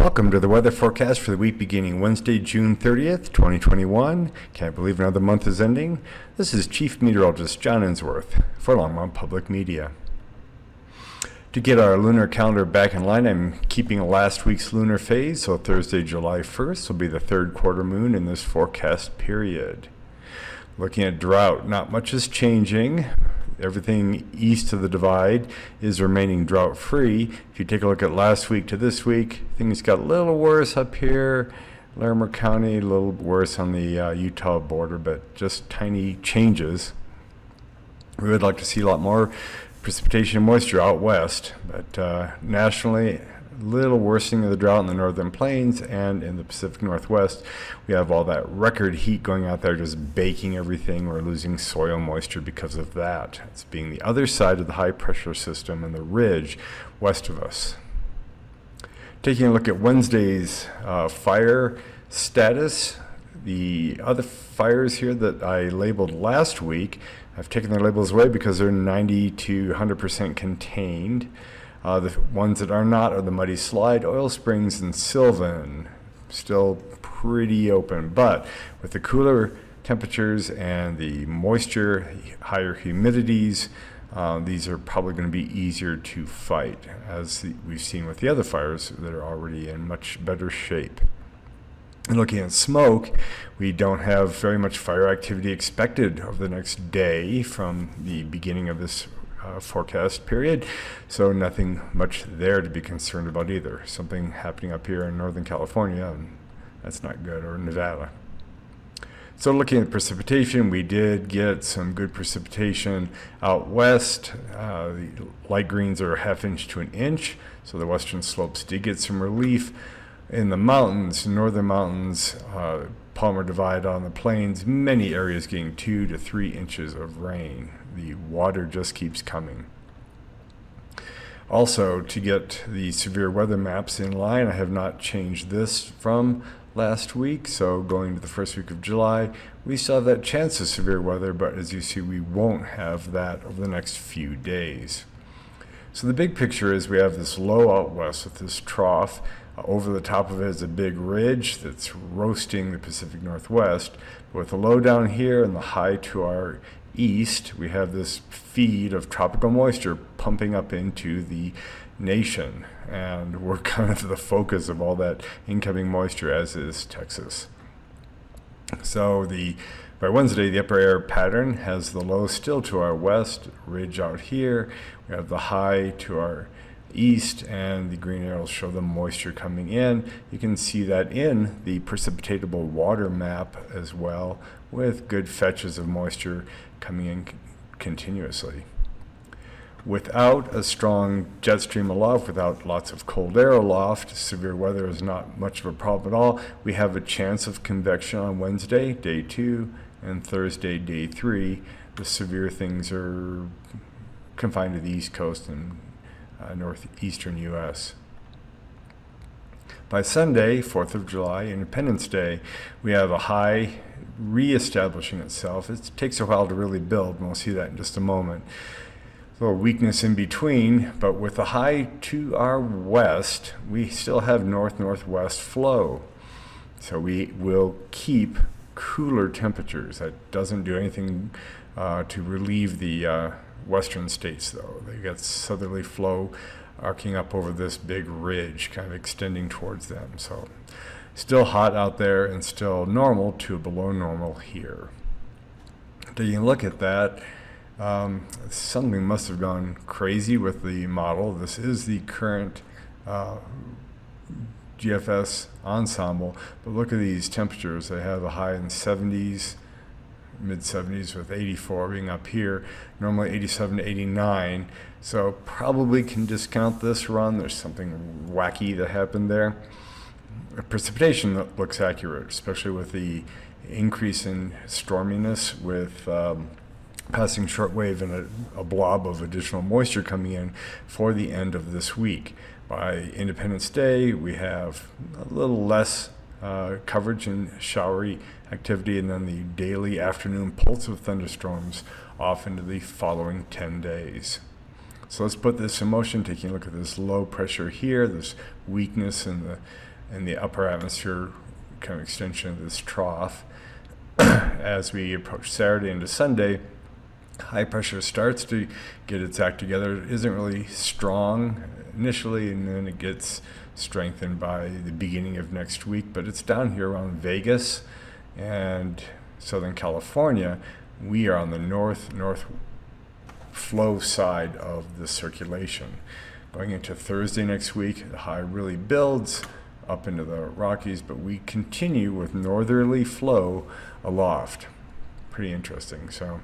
Welcome to the weather forecast for the week beginning Wednesday, June 30th, 2021. Can't believe another month is ending. This is Chief Meteorologist John Ensworth for Longmont Public Media. To get our lunar calendar back in line, I'm keeping last week's lunar phase, so Thursday, July 1st will be the third quarter moon in this forecast period. Looking at drought, not much is changing. Everything east of the divide is remaining drought-free. If you take a look at last week to this week, things got a little worse up here. Larimer County, a little worse on the Utah border, but just tiny changes. We would like to see a lot more precipitation and moisture out west, but nationally, a little worsening of the drought in the northern plains and in the Pacific Northwest. We have all that record heat going out there, just baking everything. We're losing soil moisture because of that. It's being the other side of the high pressure system and the ridge west of us. Taking a look at Wednesday's fire status, the other fires here that I labeled last week, I've taken their labels away because they're 90 to 100% contained. The ones that are not are the Muddy Slide, Oil Springs, and Sylvan. Still pretty open, but with the cooler temperatures and the moisture, higher humidities, these are probably going to be easier to fight, as we've seen with the other fires that are already in much better shape. And looking at smoke, we don't have very much fire activity expected over the next day from the beginning of this forecast period, so nothing much there to be concerned about either. Something happening up here in Northern California, and that's not good, or Nevada. So looking at precipitation, we did get some good precipitation out west. The light greens are a ½ inch to an inch, so the western slopes did get some relief. In the mountains, northern mountains, Palmer Divide on the plains, many areas getting 2 to 3 inches of rain. The water just keeps coming. Also, to get the severe weather maps in line, I have not changed this from last week. So going to the first week of July, we still have that chance of severe weather, but as you see, we won't have that over the next few days. So the big picture is we have this low out west with this trough. Over the top of it is a big ridge that's roasting the Pacific Northwest. With the low down here and the high to our east, we have this feed of tropical moisture pumping up into the nation, and we're kind of the focus of all that incoming moisture, as is Texas. So by Wednesday, the upper air pattern has the low still to our west, ridge out here. We have the high to our east, and the green arrows show the moisture coming in. You can see that in the precipitatable water map as well, with good fetches of moisture coming in continuously. Without a strong jet stream aloft, without lots of cold air aloft, severe weather is not much of a problem at all. We have a chance of convection on Wednesday, day 2, and Thursday, day 3. The severe things are confined to the East Coast and northeastern U.S. By Sunday, 4th of July, Independence Day, we have a high reestablishing itself. It takes a while to really build, and we'll see that in just a moment. A little weakness in between, but with the high to our west, we still have north-northwest flow. So we will keep cooler temperatures. That doesn't do anything to relieve the western states, though. They got southerly flow arcing up over this big ridge, kind of extending towards them. So still hot out there and still normal to below normal here. Taking a look at that, something must have gone crazy with the model. This is the current GFS ensemble, but look at these temperatures. They have a high in 70s, mid-70s, with 84 being up here, normally 87 to 89. So probably can discount this run. There's something wacky that happened there. Precipitation that looks accurate, especially with the increase in storminess with passing shortwave and a blob of additional moisture coming in for the end of this week. By Independence Day, we have a little less coverage and showery activity, and then the daily afternoon pulse of thunderstorms off into the following 10 days. So let's put this in motion, taking a look at this low pressure here, this weakness in the in the upper atmosphere, kind of extension of this trough. As we approach Saturday into Sunday, high pressure starts to get its act together. It isn't really strong initially, and then it gets strengthened by the beginning of next week. But it's down here around Vegas and Southern California. We are on the north flow side of the circulation. Going into Thursday next week, the high really builds up into the Rockies, but we continue with northerly flow aloft. Pretty interesting. So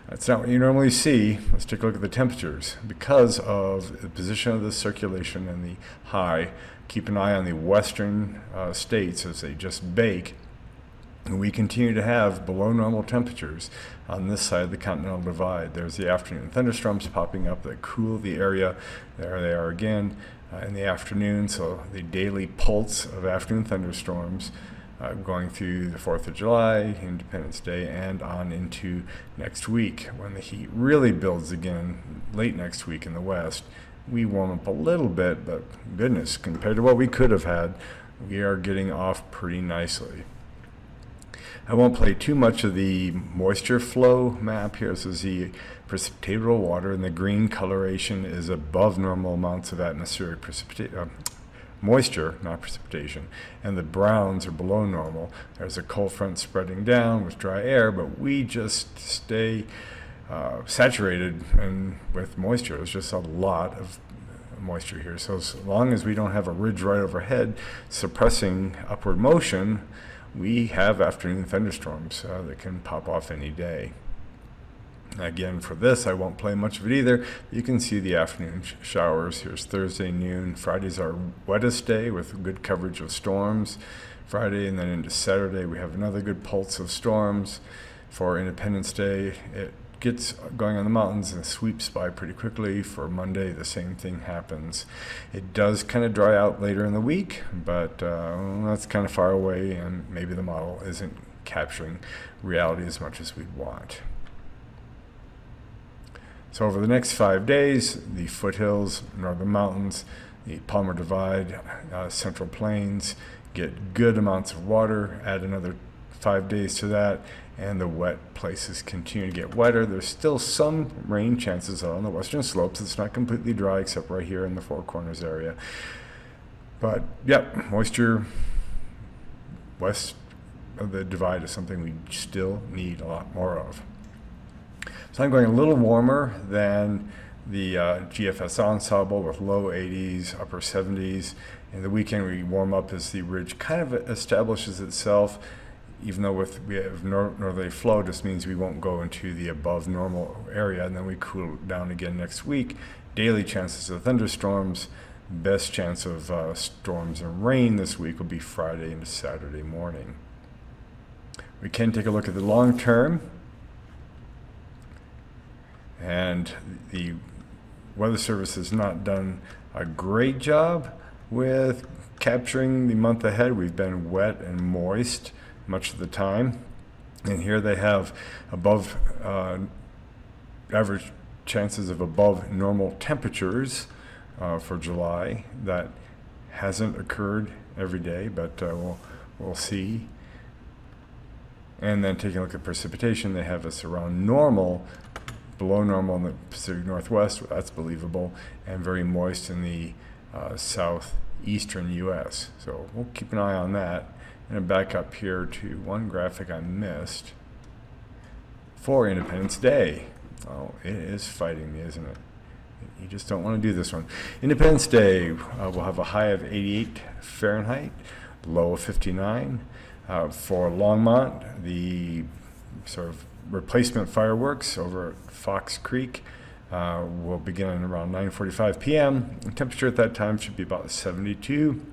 that's not what you normally see. Let's take a look at the temperatures. Because of the position of the circulation and the high, keep an eye on the western states as they just bake. And we continue to have below normal temperatures on this side of the Continental Divide. There's the afternoon thunderstorms popping up that cool the area. There they are again in the afternoon. So the daily pulse of afternoon thunderstorms going through the 4th of July, Independence Day, and on into next week. When the heat really builds again late next week in the west, we warm up a little bit, but goodness, compared to what we could have had, we are getting off pretty nicely. I won't play too much of the moisture flow map here. This is the precipitable water, and the green coloration is above normal amounts of atmospheric moisture, not precipitation, and the browns are below normal. There's a cold front spreading down with dry air, but we just stay saturated and with moisture. There's just a lot of moisture here. So as long as we don't have a ridge right overhead suppressing upward motion, we have afternoon thunderstorms that can pop off any day. Again, for this, I won't play much of it either. You can see the afternoon showers. Here's Thursday noon. Friday's our wettest day with good coverage of storms. Friday and then into Saturday, we have another good pulse of storms. For Independence Day, it gets going on the mountains and sweeps by pretty quickly. For Monday, the same thing happens. It does kind of dry out later in the week, but that's kind of far away, and maybe the model isn't capturing reality as much as we'd want. So over the next 5 days, the foothills, northern mountains, the Palmer Divide, Central Plains get good amounts of water. Add another 5 days to that, and the wet places continue to get wetter. There's still some rain chances on the western slopes. It's not completely dry except right here in the Four Corners area. But yep, moisture west of the divide is something we still need a lot more of. So I'm going a little warmer than the GFS ensemble with low 80s, upper 70s. In the weekend we warm up as the ridge kind of establishes itself. Even though we have northerly flow, just means we won't go into the above normal area, and then we cool down again next week. Daily chances of thunderstorms, best chance of storms and rain this week will be Friday into Saturday morning. We can take a look at the long term, and the Weather Service has not done a great job with capturing the month ahead. We've been wet and moist much of the time, and here they have above average chances of above normal temperatures for July. That hasn't occurred every day, but we'll see. And then taking a look at precipitation, they have us around normal, below normal in the Pacific Northwest. That's believable, and very moist in the southeastern U.S. So we'll keep an eye on that. And back up here to one graphic I missed for Independence Day. Oh, it is fighting me, isn't it? You just don't want to do this one. Independence Day, we'll have a high of 88 Fahrenheit, low of 59. For Longmont, the sort of replacement fireworks over at Fox Creek will begin around 9:45 p.m. The temperature at that time should be about 72.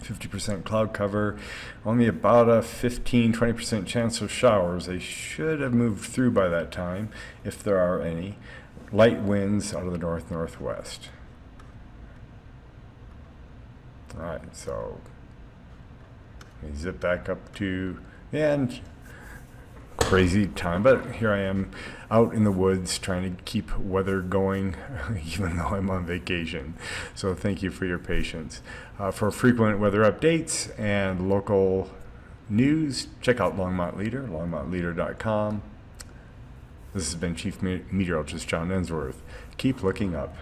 50% cloud cover, only about a 15-20% chance of showers. They should have moved through by that time, if there are any. Light winds out of the north-northwest. All right, so we zip back up to the end. crazy time, but here I am out in the woods trying to keep weather going even though I'm on vacation. So thank you for your patience. For frequent weather updates and local news, check out Longmont Leader, longmontleader.com. This has been Chief Meteorologist John Ensworth. Keep looking up.